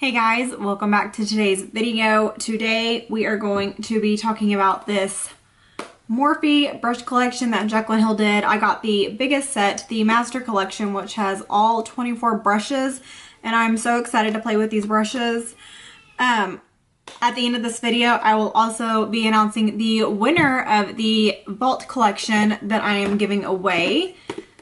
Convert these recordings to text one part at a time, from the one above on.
Hey guys, welcome back to today's video. Today we are going to be talking about this Morphe brush collection that Jaclyn Hill did. I got the biggest set, the Master Collection, which has all 24 brushes, and I'm so excited to play with these brushes. At the end of this video, I will also be announcing the winner of the Vault collection that I am giving away.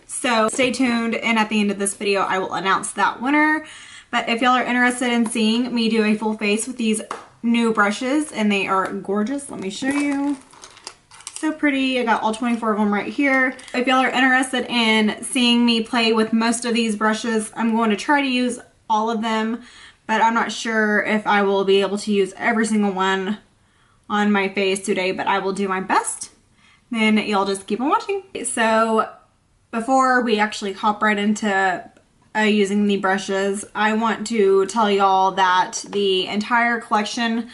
So stay tuned, and at the end of this video, I will announce that winner. But if y'all are interested in seeing me do a full face with these new brushes, and they are gorgeous, let me show you. So pretty. I got all 24 of them right here. If y'all are interested in seeing me play with most of these brushes, I'm going to try to use all of them, but I'm not sure if I will be able to use every single one on my face today, but I will do my best. Then y'all just keep on watching. So before we actually hop right into using the brushes, I want to tell y'all that the entire collection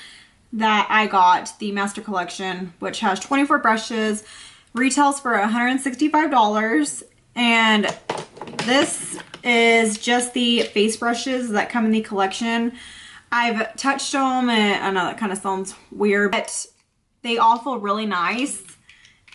that I got, the Master Collection, which has 24 brushes, retails for $165, and this is just the face brushes that come in the collection. I've touched them, and I know that kind of sounds weird, but they all feel really nice,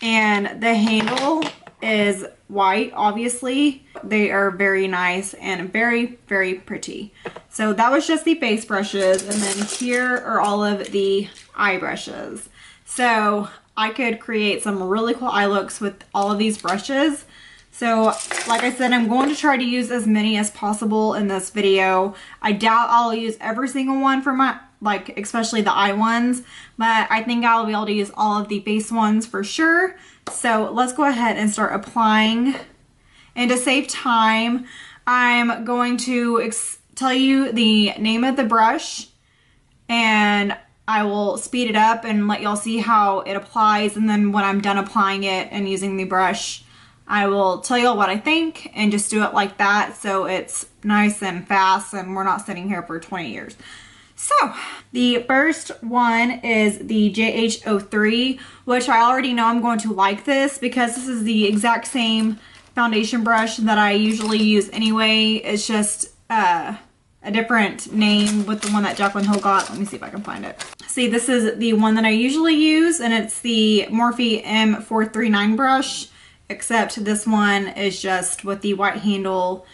and the handle is white, obviously. They are very nice and very, very pretty. So that was just the face brushes, and then here are all of the eye brushes. So I could create some really cool eye looks with all of these brushes. So like I said, I'm going to try to use as many as possible in this video. I doubt I'll use every single one for my, like, especially the eye ones, but I think I'll be able to use all of the face ones for sure. So let's go ahead and start applying. And to save time, I'm going to tell you the name of the brush, and I will speed it up and let y'all see how it applies, and then when I'm done applying it and using the brush, I will tell y'all what I think and just do it like that, so it's nice and fast and we're not sitting here for 20 years. So the first one is the JH03, which I already know I'm going to like this because this is the exact same foundation brush that I usually use anyway. It's just a different name with the one that Jaclyn Hill got. Let me see if I can find it. See, this is the one that I usually use, and it's the Morphe M439 brush, except this one is just with the white handle,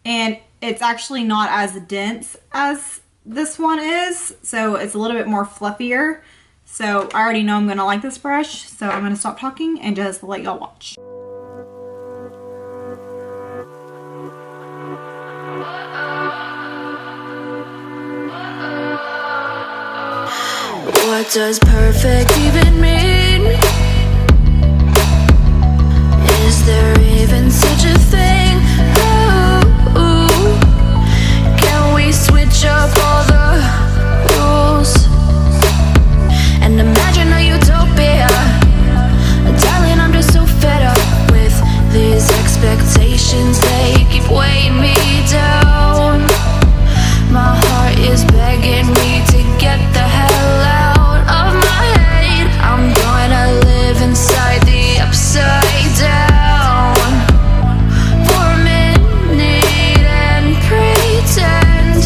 and it's actually not as dense as this one is, so it's a little bit more fluffier. So I already know I'm gonna like this brush, so I'm gonna stop talking and just let y'all watch. What does perfect even mean? Is there even such a thing? Ooh, can we switch up all the rules and imagine a utopia? Darling, I'm just so fed up with these expectations. They keep weighing me down. My heart is begging me to get the hell out of my head. I'm gonna live inside the upside down for a minute and pretend,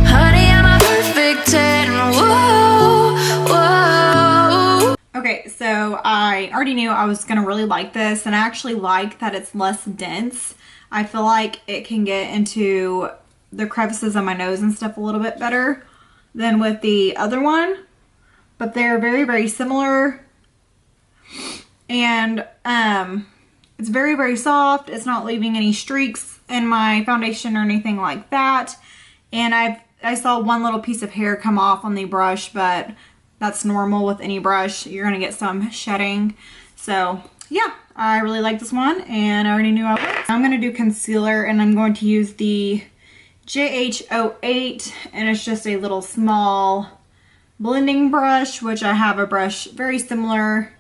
honey, I'm a perfect 10. Whoa, whoa. Okay, so I already knew I was gonna really like this, and I actually like that it's less dense. I feel like it can get into the crevices on my nose and stuff a little bit better than with the other one, but they're very, very similar, and it's very, very soft. It's not leaving any streaks in my foundation or anything like that, and I saw one little piece of hair come off on the brush, but that's normal with any brush. You're gonna get some shedding. So yeah, I really like this one, and I already knew I would. I'm gonna do concealer, and I'm going to use the JH08, and it's just a little small blending brush, which I have a brush very similar,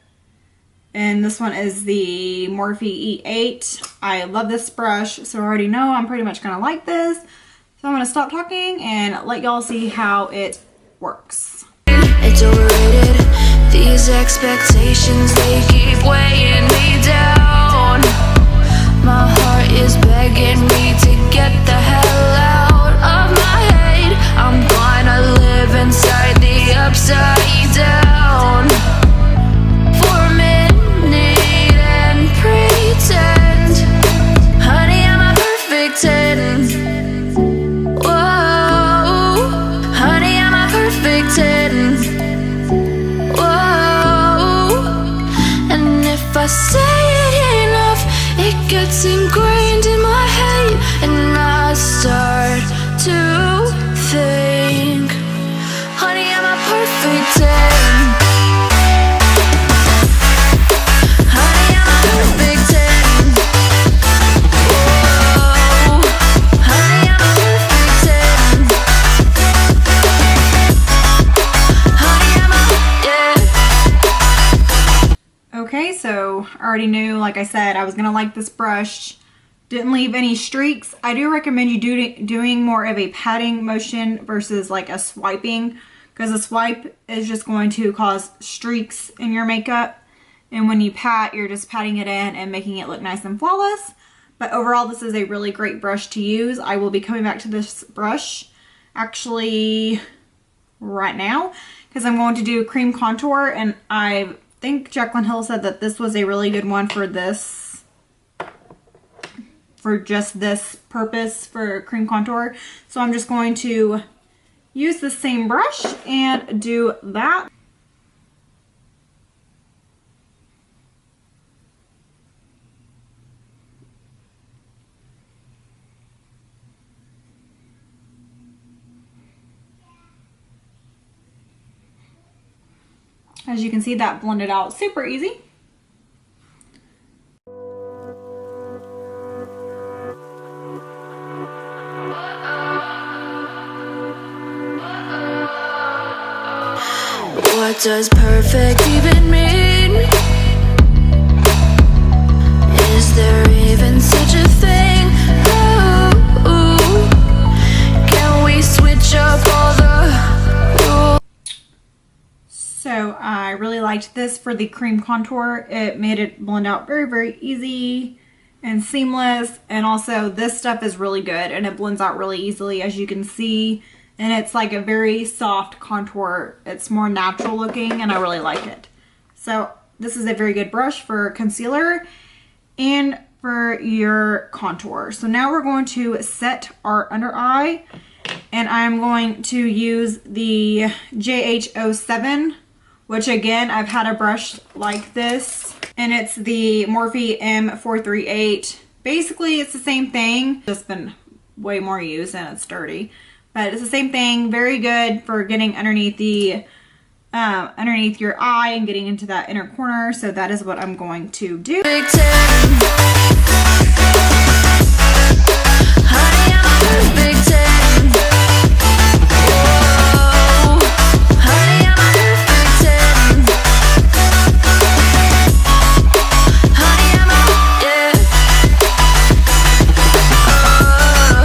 and this one is the Morphe E8. I love this brush, so I already know I'm pretty much gonna like this. So I'm gonna stop talking and let y'all see how it works. It's overrated. These expectations, they keep weighing me down. My heart is begging me to get the hell out of my head. I'm already knew, like I said, I was going to like this brush. Didn't leave any streaks. I do recommend you doing more of a patting motion versus like a swiping, because a swipe is just going to cause streaks in your makeup. And when you pat, you're just patting it in and making it look nice and flawless. But overall, this is a really great brush to use. I will be coming back to this brush actually right now because I'm going to do cream contour, and I think Jaclyn Hill said that this was a really good one for this, for just this purpose for cream contour. So I'm just going to use the same brush and do that. As you can see, that blended out super easy. What does perfect even mean? Is there even such a thing? Ooh, can we switch up all the rules? So I really liked this for the cream contour. It made it blend out very, very easy and seamless. And also this stuff is really good and it blends out really easily, as you can see. And it's like a very soft contour. It's more natural looking and I really like it. So this is a very good brush for concealer and for your contour. So now we're going to set our under eye, and I'm going to use the XOXO, which again, I've had a brush like this, and it's the Morphe M438. Basically, it's the same thing, just been way more used and it's dirty. But it's the same thing, very good for getting underneath the underneath your eye and getting into that inner corner. So that is what I'm going to do. Big 10. Honey, I'm a perfect 10. Whoa. Honey, I'm a perfect 10. Honey, I'm a, yeah. Oh,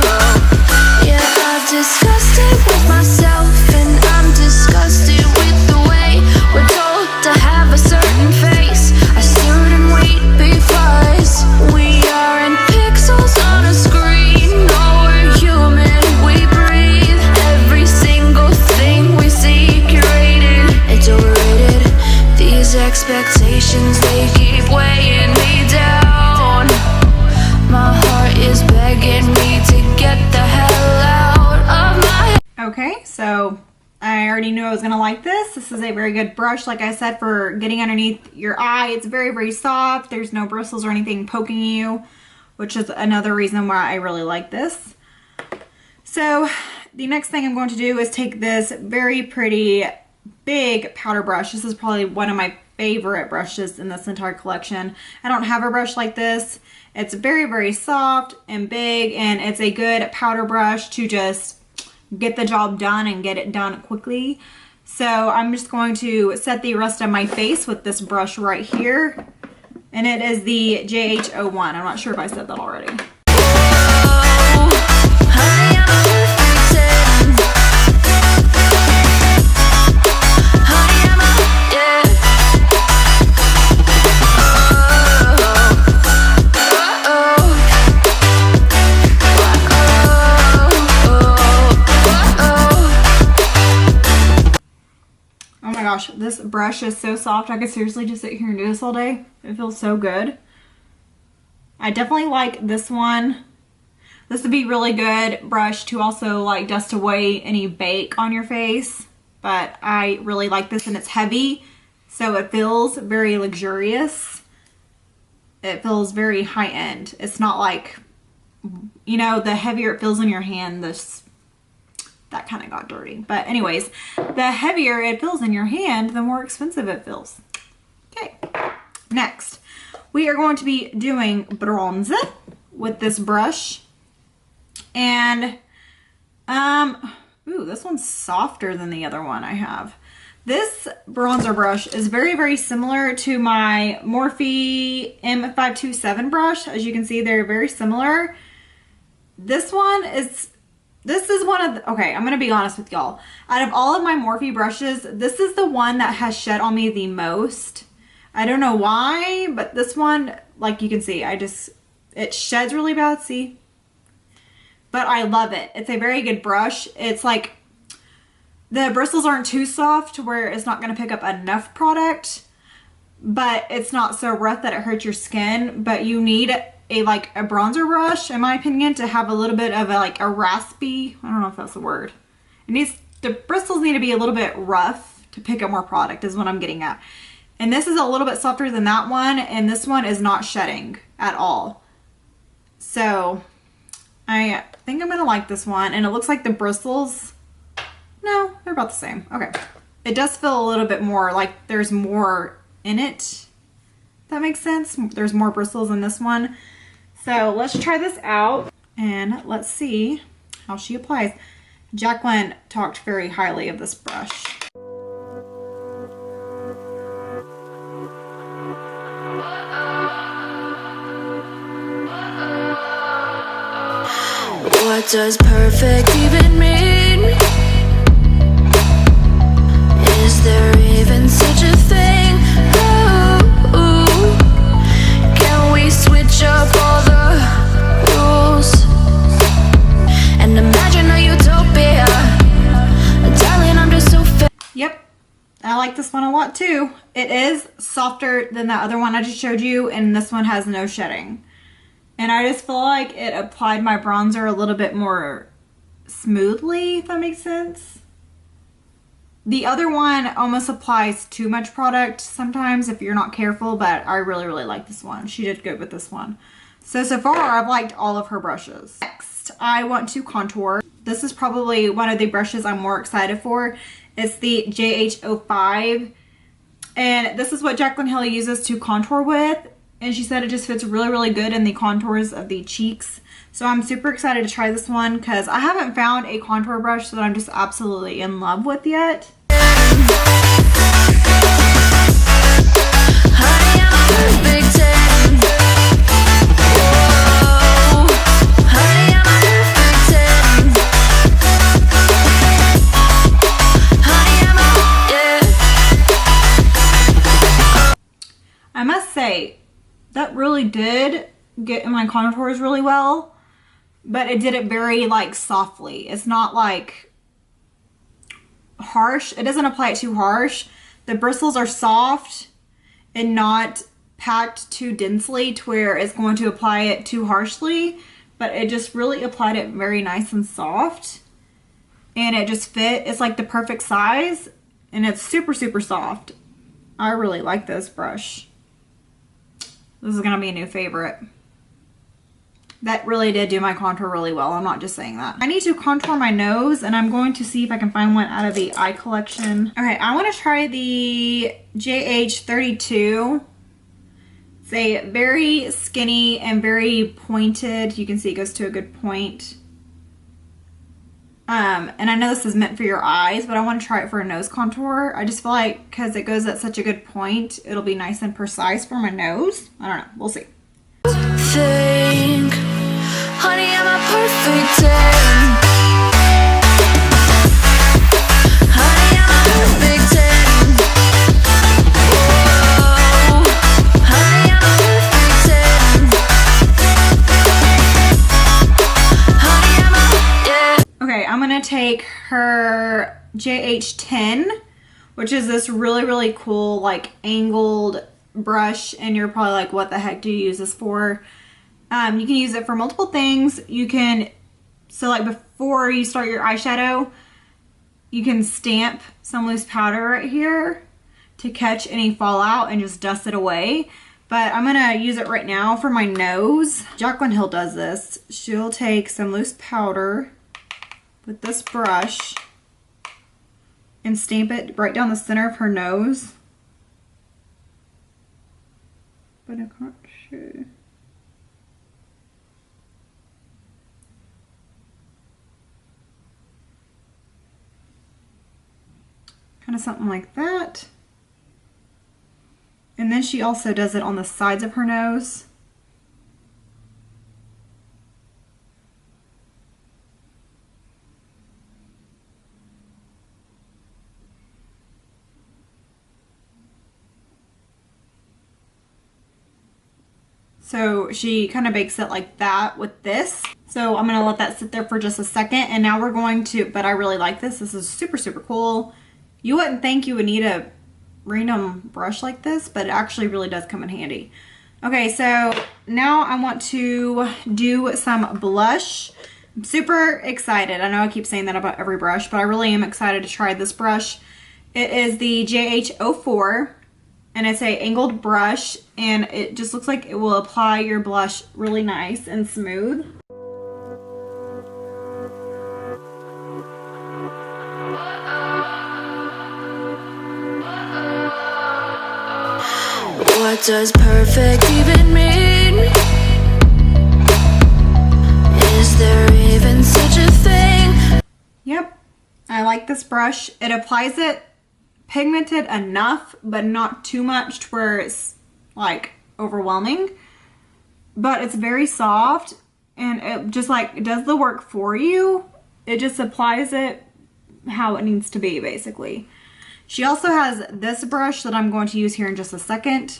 yeah, I've discussed it with myself, and I'm disgusted with the way we're told to have a certain face, a certain weight, because we aren't pixels on a screen. No, we're human, we breathe. Every single thing we see curated, it's overrated. These expectations, they keep weighing me down. My heart is begging me to get the hell out of my head. Okay, so I already knew I was gonna like this. This is a very good brush, like I said, for getting underneath your eye. It's very, very soft. There's no bristles or anything poking you, which is another reason why I really like this. So the next thing I'm going to do is take this very pretty big powder brush. This is probably one of my favorite brushes in this entire collection. I don't have a brush like this. It's very, very soft and big, and it's a good powder brush to just get the job done and get it done quickly. So I'm just going to set the rest of my face with this brush right here, and it is the XOXO. I'm not sure if I said that already. Oh, honey, I'm a perfect 10. Honey, I'm a, yeah. Oh my gosh, this brush is so soft. I could seriously just sit here and do this all day. It feels so good. I definitely like this one. This would be really good brush to also like dust away any bake on your face. But I really like this, and it's heavy, so it feels very luxurious. It feels very high-end. It's not like, you know, the heavier it feels in your hand, that kind of got dirty. But anyways, the heavier it feels in your hand, the more expensive it feels. Okay, next we are going to be doing bronze with this brush. And ooh, this one's softer than the other one I have. This bronzer brush is very, very similar to my Morphe M527 brush. As you can see, they're very similar. This is one of the, okay, I'm going to be honest with y'all. Out of all of my Morphe brushes, this is the one that has shed on me the most. I don't know why, but this one, like you can see, it sheds really bad, see? But I love it. It's a very good brush. It's like, the bristles aren't too soft to where it's not going to pick up enough product, but it's not so rough that it hurts your skin. But you need a bronzer brush, in my opinion, to have a little bit of a raspy, I don't know if that's the word. The bristles need to be a little bit rough to pick up more product is what I'm getting at. And this is a little bit softer than that one, and this one is not shedding at all. So I think I'm going to like this one, and it looks like the bristles, no, they're about the same. Okay. It does feel a little bit more like there's more in it. If that makes sense. There's more bristles in this one. So let's try this out and let's see how she applies. Jaclyn talked very highly of this brush. What does perfect even mean? Is there even such a thing? Ooh, can we switch up all the rules and imagine a utopia? Darling, I'm just so Yep, I like this one a lot too. It is softer than that other one I just showed you, and this one has no shedding. And I just feel like it applied my bronzer a little bit more smoothly, if that makes sense. The other one almost applies too much product sometimes if you're not careful, but I really, really like this one. She did good with this one. So far, I've liked all of her brushes. Next, I want to contour. This is probably one of the brushes I'm more excited for. It's the JH05. And this is what Jaclyn Hill uses to contour with. And she said it just fits really, really good in the contours of the cheeks. So I'm super excited to try this one because I haven't found a contour brush that I'm just absolutely in love with yet. I must say, that really did get in my contours really well, but it did it very softly. It's not harsh. It doesn't apply it too harsh. The bristles are soft and not packed too densely to where it's going to apply it too harshly, but it just really applied it very nice and soft, and it just fit. It's like the perfect size, and it's super, super soft. I really like this brush. This is going to be a new favorite. That really did do my contour really well. I'm not just saying that. I need to contour my nose, and I'm going to see if I can find one out of the eye collection. Okay, I want to try the JH32. It's a very skinny and very pointed. You can see it goes to a good point. And I know this is meant for your eyes, but I want to try it for a nose contour. I just feel like because it goes at such a good point, it'll be nice and precise for my nose. I don't know. We'll see. Think, honey, I'm a perfect 10. Honey, I'm a perfect 10. Whoa, honey, I'm a perfect 10. Honey, I'm a, yeah. Okay, I'm gonna take her JH10, which is this really, really cool, angled brush, and you're probably like, what the heck do you use this for? You can use it for multiple things. You can, before you start your eyeshadow, you can stamp some loose powder right here to catch any fallout and just dust it away. But I'm gonna use it right now for my nose. Jaclyn Hill does this. She'll take some loose powder with this brush and stamp it right down the center of her nose. But I can't show. kind of something like that. And then she also does it on the sides of her nose. So she kind of bakes it like that with this. So I'm gonna let that sit there for just a second, and now we're going to, but I really like this. This is super, super cool. You wouldn't think you would need a random brush like this, but it actually really does come in handy. Okay, so now I want to do some blush. I'm super excited. I know I keep saying that about every brush, but I really am excited to try this brush. It is the JH04. And it's a angled brush, and it just looks like it will apply your blush really nice and smooth. What does perfect even mean? Is there even such a thing? Yep, I like this brush. It applies it pigmented enough, but not too much to where it's like overwhelming. But it's very soft, and it just like does the work for you. It just applies it how it needs to be, basically. She also has this brush that I'm going to use here in just a second.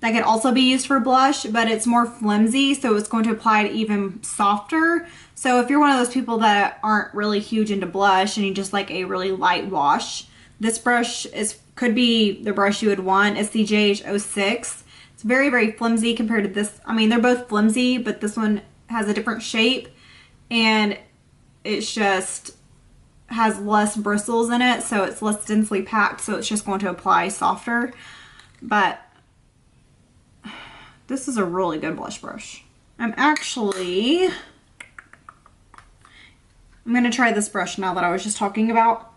That can also be used for blush, but it's more flimsy, so it's going to apply it even softer. So if you're one of those people that aren't really huge into blush and you just like a really light wash, this brush could be the brush you would want. It's the JH06. It's very, very flimsy compared to this. I mean, they're both flimsy, but this one has a different shape, and it's just has less bristles in it, so it's less densely packed, so it's just going to apply softer. But this is a really good blush brush. I'm going to try this brush now that I was just talking about.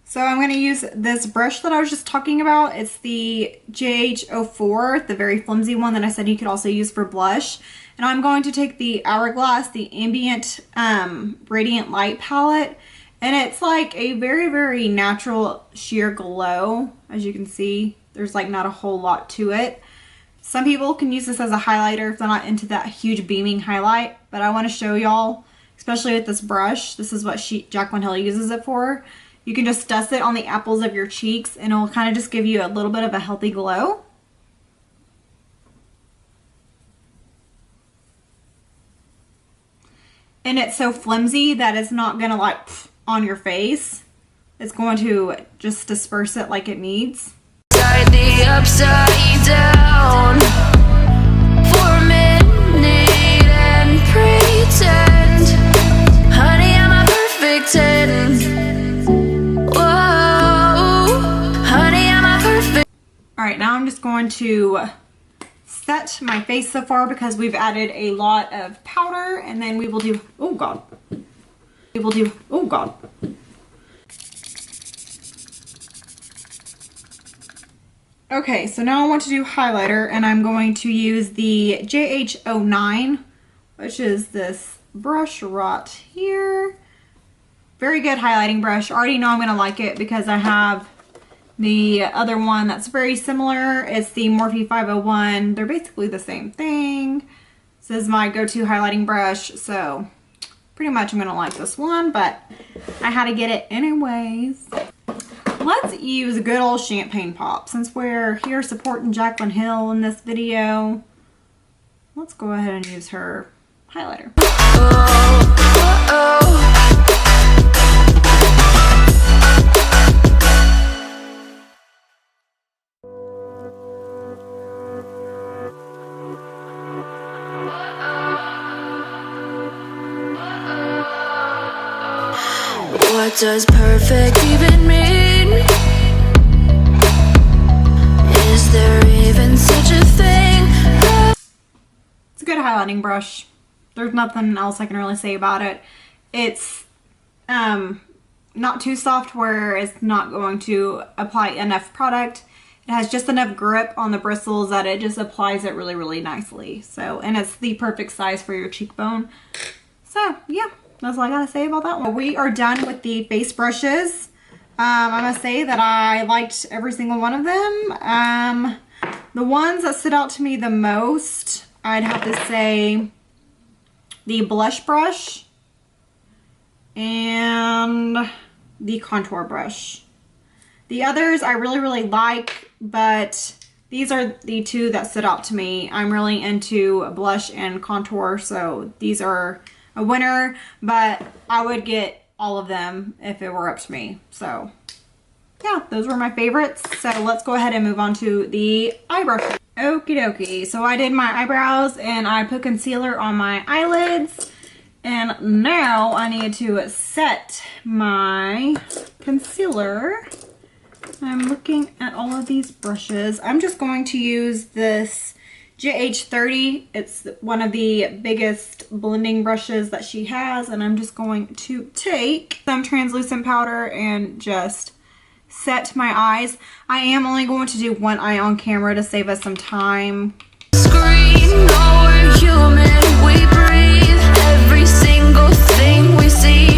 So I'm going to use this brush that I was just talking about. It's the JH04, the very flimsy one that I said you could also use for blush. And I'm going to take the Hourglass, the Ambient Radiant Light palette. And it's like a very, very natural sheer glow. As you can see, there's like not a whole lot to it. Some people can use this as a highlighter if they're not into that huge beaming highlight. But I want to show y'all, especially with this brush, this is what Jaclyn Hill uses it for. You can just dust it on the apples of your cheeks, and it'll kind of just give you a little bit of a healthy glow. And it's so flimsy that it's not going to like on your face. It's going to just disperse it like it needs. The upside down for a minute and pretend, honey, I'm a perfect 10. Alright, now I'm just going to set my face so far because we've added a lot of powder, and then we will do, oh god. We will do, oh god. Okay, so now I want to do highlighter, and I'm going to use the JH09, which is this brush right here. Very good highlighting brush. I already know I'm going to like it because I have the other one that's very similar. It's the Morphe 501. They're basically the same thing. This is my go-to highlighting brush, so pretty much I'm going to like this one, but I had to get it anyways. Let's use a good old champagne pop. Since we're here supporting Jaclyn Hill in this video, let's go ahead and use her highlighter. What does perfect even mean? Is there even such a thing? It's a good highlighting brush. There's nothing else I can really say about it. It's not too soft where it's not going to apply enough product. It has just enough grip on the bristles that it just applies it really, really nicely. So, and it's the perfect size for your cheekbone. So, yeah. That's all I gotta say about that one. We are done with the face brushes. I must say that I liked every single one of them. The ones that stood out to me the most, I'd have to say the blush brush and the contour brush. The others I really like, but these are the two that stood out to me. I'm really into blush and contour, so these are a winner, but I would get all of them if it were up to me. So yeah, those were my favorites. So let's go ahead and move on to the eyebrow. Okie dokie. So I did my eyebrows and I put concealer on my eyelids. And now I need to set my concealer. I'm looking at all of these brushes. I'm just going to use this JH30. It's one of the biggest blending brushes that she has. And I'm just going to take some translucent powder and just set my eyes. I am only going to do one eye on camera to save us some time. Scream, no, we're human, we breathe every single thing we see.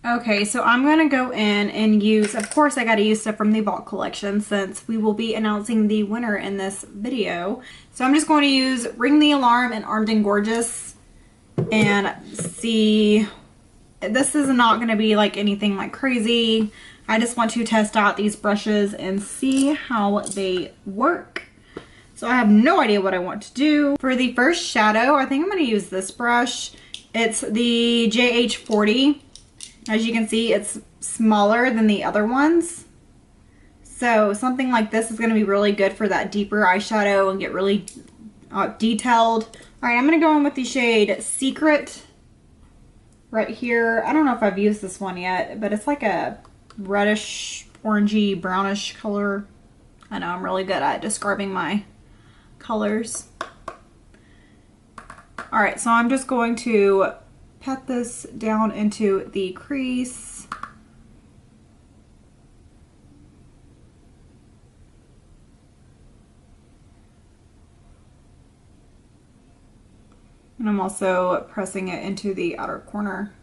Okay, so I'm going to go in and use, of course I got to use stuff from the Vault collection since we will be announcing the winner in this video. So I'm just going to use Ring the Alarm and Armed and Gorgeous and see. This is not going to be like anything like crazy. I just want to test out these brushes and see how they work. So I have no idea what I want to do. For the first shadow, I think I'm going to use this brush. It's the JH40. As you can see, it's smaller than the other ones. So something like this is going to be really good for that deeper eyeshadow and get really detailed. All right, I'm going to go in with the shade Secret right here. I don't know if I've used this one yet, but it's like a reddish, orangey, brownish color. I know I'm really good at describing my colors. All right, so I'm just going to pat this down into the crease. And I'm also pressing it into the outer corner.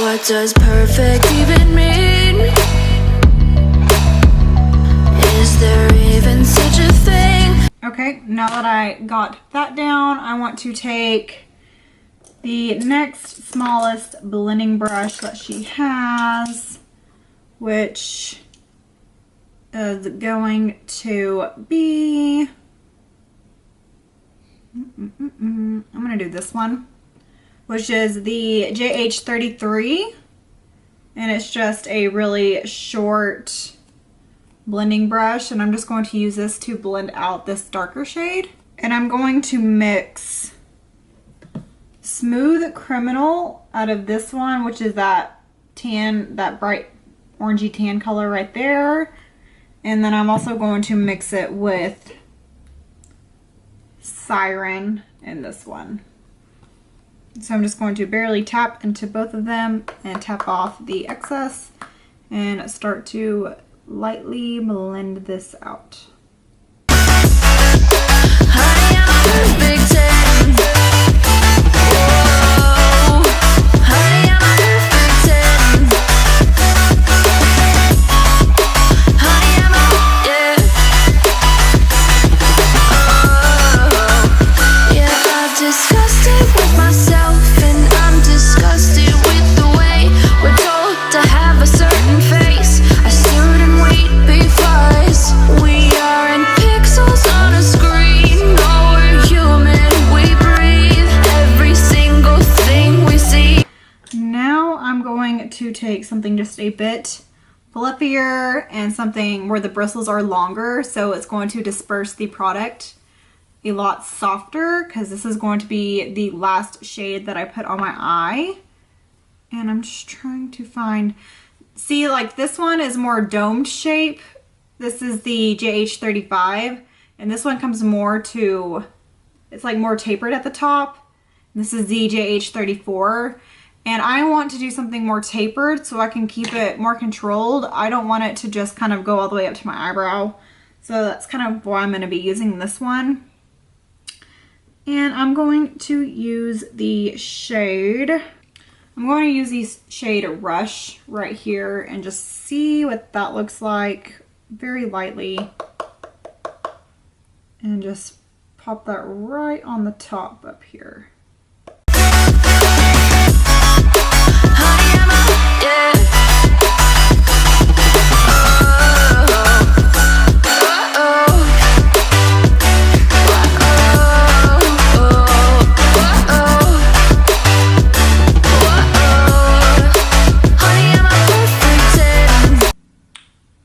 What does perfect even mean? Is there even such a thing? Okay, now that I got that down, I want to take the next smallest blending brush that she has, which is going to be, I'm going to do this one, which is the JH33, and it's just a really short blending brush, and I'm just going to use this to blend out this darker shade. And I'm going to mix Smooth Criminal out of this one, which is that tan, that bright orangey tan color right there. And then I'm also going to mix it with Siren in this one. So I'm just going to barely tap into both of them and tap off the excess and start to lightly blend this out. Take something just a bit fluffier and something where the bristles are longer, so it's going to disperse the product a lot softer, because this is going to be the last shade that I put on my eye. And I'm just trying to find, see, like this one is more domed shape. This is the JH35, And this one comes more to, it's like more tapered at the top. This is the JH34. And I want to do something more tapered so I can keep it more controlled. I don't want it to just kind of go all the way up to my eyebrow. So that's kind of why I'm going to be using this one. And I'm going to use the shade. I'm going to use the shade Rush right here and just see what that looks like very lightly. And just pop that right on the top up here.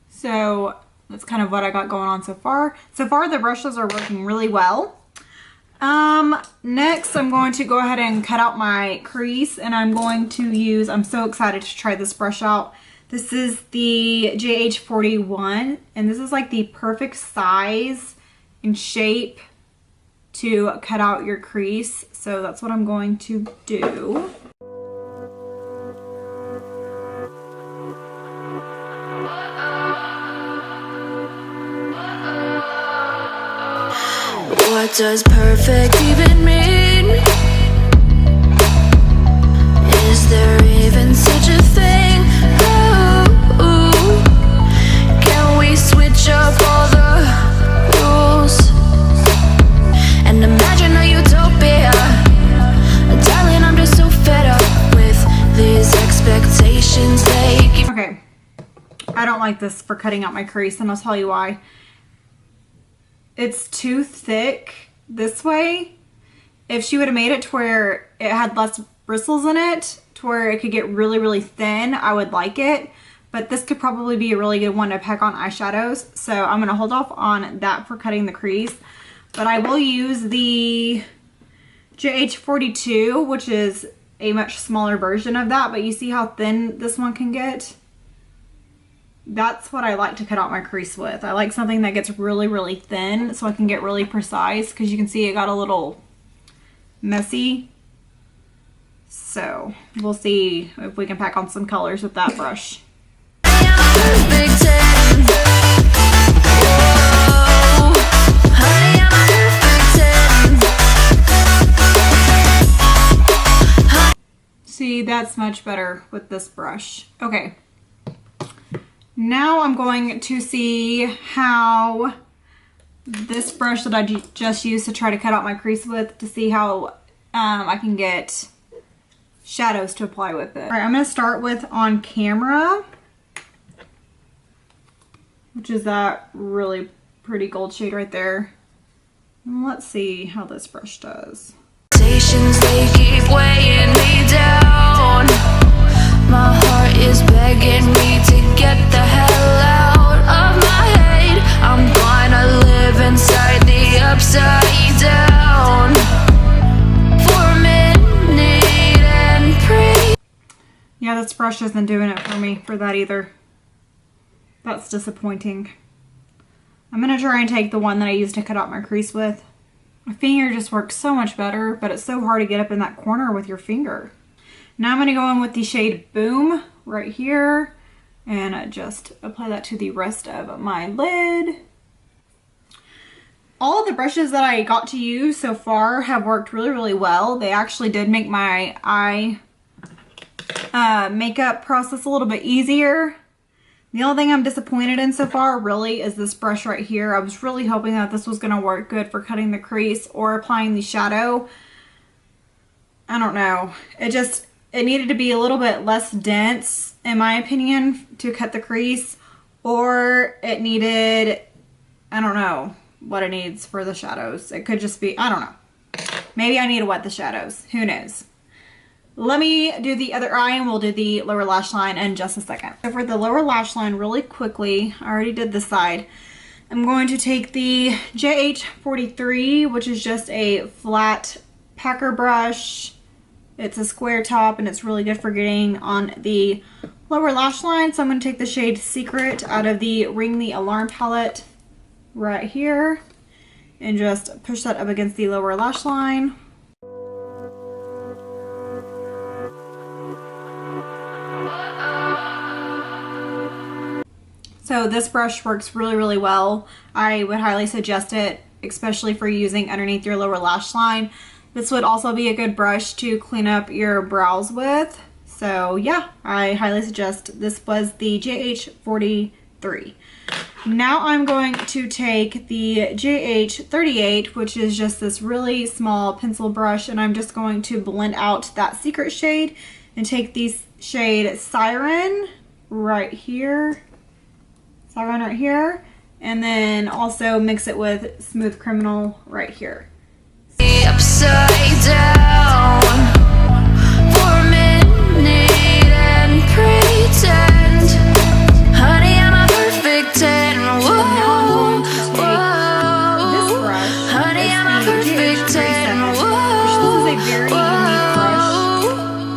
So that's kind of what I got going on so far. So far the brushes are working really well. Next I'm going to go ahead and cut out my crease, and I'm going to use, I'm so excited to try this brush out. This is the JH41, and this is like the perfect size and shape to cut out your crease. So that's what I'm going to do. What does perfect even mean? Is there even such a thing? Ooh, can we switch up all the rules and imagine a utopia? Darling, I'm just so fed up with these expectations they keep. Okay, I don't like this for cutting out my crease, and I'll tell you why. It's too thick this way. If she would have made it to where it had less bristles in it, to where it could get really, really thin, I would like it. But this could probably be a really good one to pack on eyeshadows. So I'm going to hold off on that for cutting the crease. But I will use the JH42, which is a much smaller version of that. But you see how thin this one can get? That's what I like to cut out my crease with. I like something that gets really, really thin so I can get really precise, because you can see it got a little messy. So we'll see if we can pack on some colors with that brush. See, that's much better with this brush. Okay. Now I'm going to see how this brush that I just used to try to cut out my crease with, to see how I can get shadows to apply with it. All right, I'm going to start with On Camera, which is that really pretty gold shade right there. And let's see how this brush does. They keep weighing me down. My heart is begging me to get the hell out of my head. I'm gonna live inside the upside down for a minute and pray. Yeah, this brush isn't doing it for me for that either. That's disappointing. I'm gonna try and take the one that I used to cut out my crease with. My finger just works so much better, but it's so hard to get up in that corner with your finger. Now I'm going to go in with the shade Boom right here and just apply that to the rest of my lid. All of the brushes that I got to use so far have worked really, really well. They actually did make my eye makeup process a little bit easier. The only thing I'm disappointed in so far really is this brush right here. I was really hoping that this was going to work good for cutting the crease or applying the shadow. I don't know. It needed to be a little bit less dense, in my opinion, to cut the crease. Or it needed, I don't know what it needs for the shadows. It could just be, I don't know. Maybe I need to wet the shadows. Who knows? Let me do the other eye and we'll do the lower lash line in just a second. So for the lower lash line, really quickly, I already did this side. I'm going to take the JH43, which is just a flat packer brush. It's a square top and it's really good for getting on the lower lash line. So I'm going to take the shade Secret out of the Ring the Alarm palette right here. and just push that up against the lower lash line. So this brush works really, really well. I would highly suggest it, especially for using underneath your lower lash line. This would also be a good brush to clean up your brows with. So yeah, I highly suggest. This was the JH43. Now I'm going to take the JH38, which is just this really small pencil brush, and I'm just going to blend out that secret shade and take the shade Siren right here. Siren right here, and then also mix it with Smooth Criminal right here. Upside down for a minute and pretend, honey, I'm a perfect 10. Whoa, whoa, honey, I'm a perfect 10. Whoa, this is a very unique brush.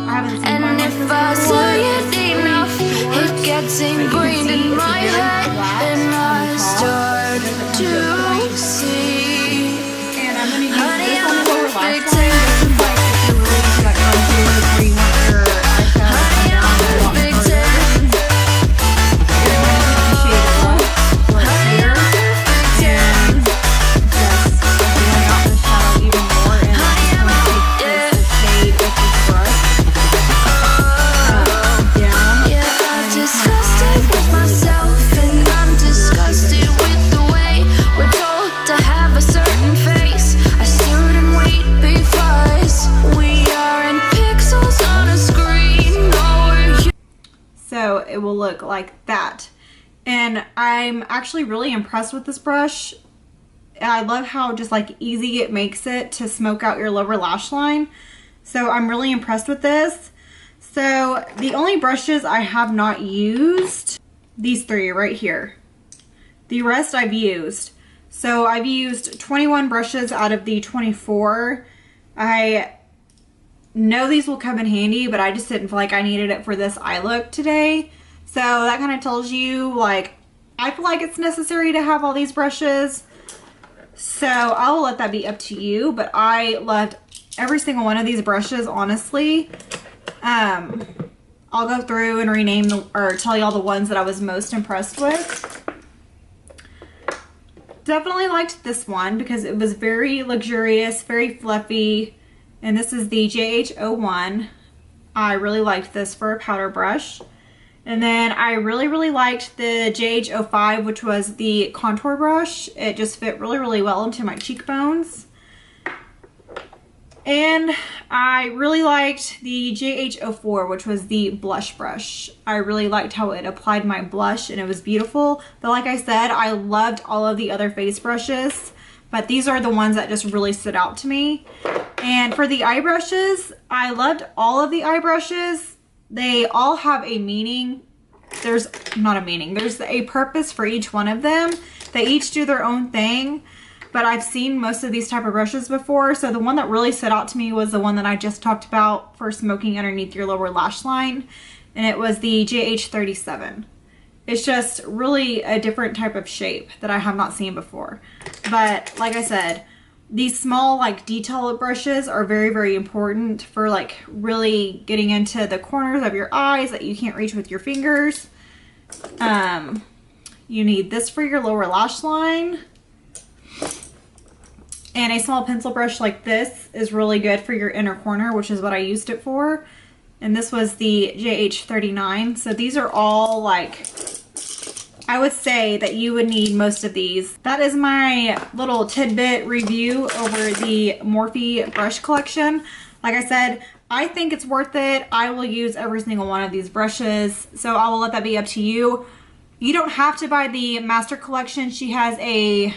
I haven't seen one like this before. I say it enough, it gets ingrained in my head, and I start to see. And I'm going to use this on the lower lash line. This is like if you're really into that contour where you want your eyeshadow to come down a lot further. You're going to use the shade Love right here and just blend out the shadow even more. And I'm going to take this shade with this brush down. Yeah, I'm disgusted with myself, and I'm disgusted with the way we're told to have a certain face, a certain weight, because we are in pixels on a screen. Oh, we're So it will look like that. And I'm actually really impressed with this brush. I love how just like easy it makes it to smoke out your lower lash line. So I'm really impressed with this. So the only brushes I have not used, these three right here. The rest I've used. So I've used 21 brushes out of the 24. I know these will come in handy, but I just didn't feel like I needed it for this eye look today. So that kind of tells you, like, I feel like it's necessary to have all these brushes. So I'll let that be up to you, but I loved every single one of these brushes, honestly. I'll go through and rename or tell you all the ones that I was most impressed with. Definitely liked this one because it was very luxurious, very fluffy. And this is the JH01. I really liked this for a powder brush. And then I really liked the JH05, which was the contour brush. It just fit really well into my cheekbones. And I really liked the JH04, which was the blush brush. I really liked how it applied my blush and it was beautiful. But like I said, I loved all of the other face brushes, but these are the ones that just really stood out to me. And for the eye brushes, I loved all of the eye brushes. They all have a meaning. There's not a meaning. There's a purpose for each one of them. They each do their own thing. But I've seen most of these type of brushes before. So the one that really stood out to me was the one that I just talked about for smoking underneath your lower lash line. And it was the JH37. It's just really a different type of shape that I have not seen before. But like I said, these small like detail brushes are very important for like really getting into the corners of your eyes that you can't reach with your fingers. You need this for your lower lash line. And a small pencil brush like this is really good for your inner corner, which is what I used it for. And this was the JH39. So these are all like, I would say that you would need most of these. That is my little tidbit review over the Morphe brush collection. Like I said, I think it's worth it. I will use every single one of these brushes. So I will let that be up to you. You don't have to buy the Master Collection. She has a...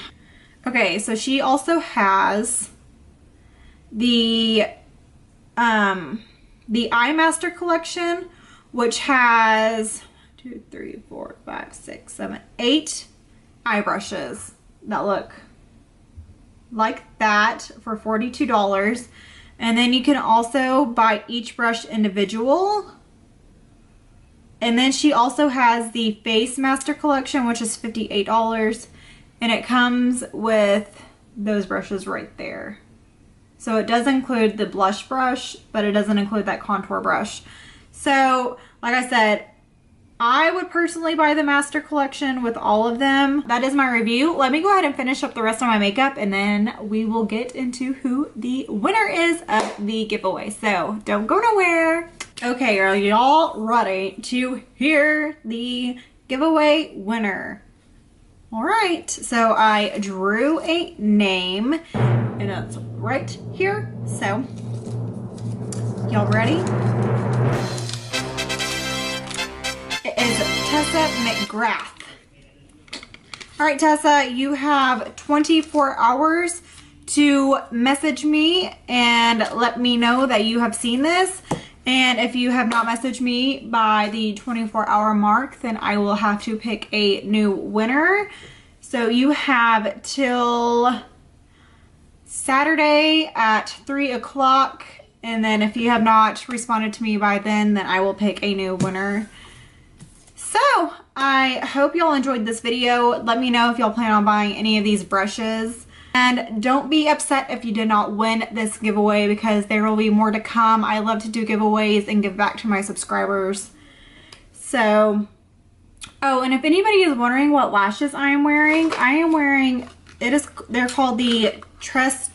Okay, so she also has the Eye Master Collection, which has 2, 3, 4, 5, 6, 7, 8 eye brushes that look like that for $42. And then you can also buy each brush individual. And then she also has the Face Master Collection, which is $58. And it comes with those brushes right there. So it does include the blush brush, but it doesn't include that contour brush. So like I said, I would personally buy the Master Collection with all of them. That is my review. Let me go ahead and finish up the rest of my makeup, and then we will get into who the winner is of the giveaway. So don't go nowhere. Okay, are y'all ready to hear the giveaway winner? All right, so I drew a name, and it's right here. So, y'all ready? It is Tessa McGrath. All right, Tessa, you have 24 hours to message me and let me know that you have seen this. And if you have not messaged me by the 24-hour mark, then I will have to pick a new winner. So you have till Saturday at 3 o'clock. And then if you have not responded to me by then I will pick a new winner. So I hope y'all enjoyed this video. Let me know if y'all plan on buying any of these brushes. And don't be upset if you did not win this giveaway, because there will be more to come. I love to do giveaways and give back to my subscribers. So, oh, and if anybody is wondering what lashes I am wearing, they're called the CHIC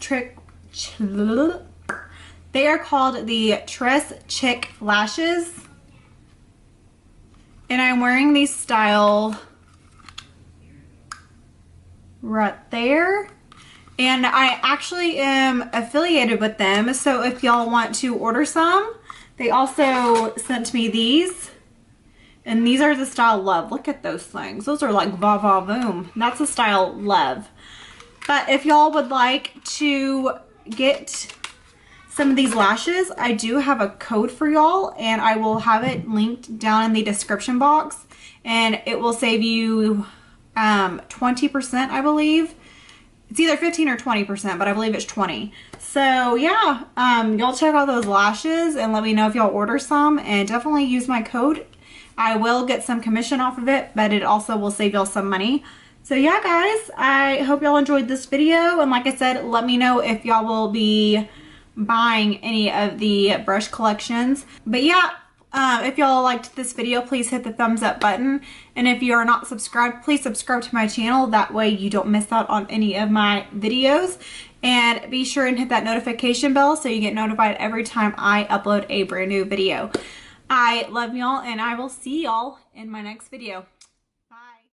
lashes. And I'm wearing these style right there. And I actually am affiliated with them, so if y'all want to order some, they also sent me these. And these are the style Love. Look at those things. Those are like va va voom. That's the style Love. But if y'all would like to get some of these lashes, I do have a code for y'all, and I will have it linked down in the description box. And it will save you 20%, I believe. It's either 15 or 20%, but I believe it's 20. So yeah, y'all check out those lashes and let me know if y'all order some, and definitely use my code. I will get some commission off of it, but it also will save y'all some money. So yeah, guys, I hope y'all enjoyed this video. And like I said, let me know if y'all will be buying any of the brush collections. But yeah, if y'all liked this video, please hit the thumbs up button. And if you are not subscribed, please subscribe to my channel. That way you don't miss out on any of my videos. And be sure and hit that notification bell so you get notified every time I upload a brand new video. I love y'all, and I will see y'all in my next video.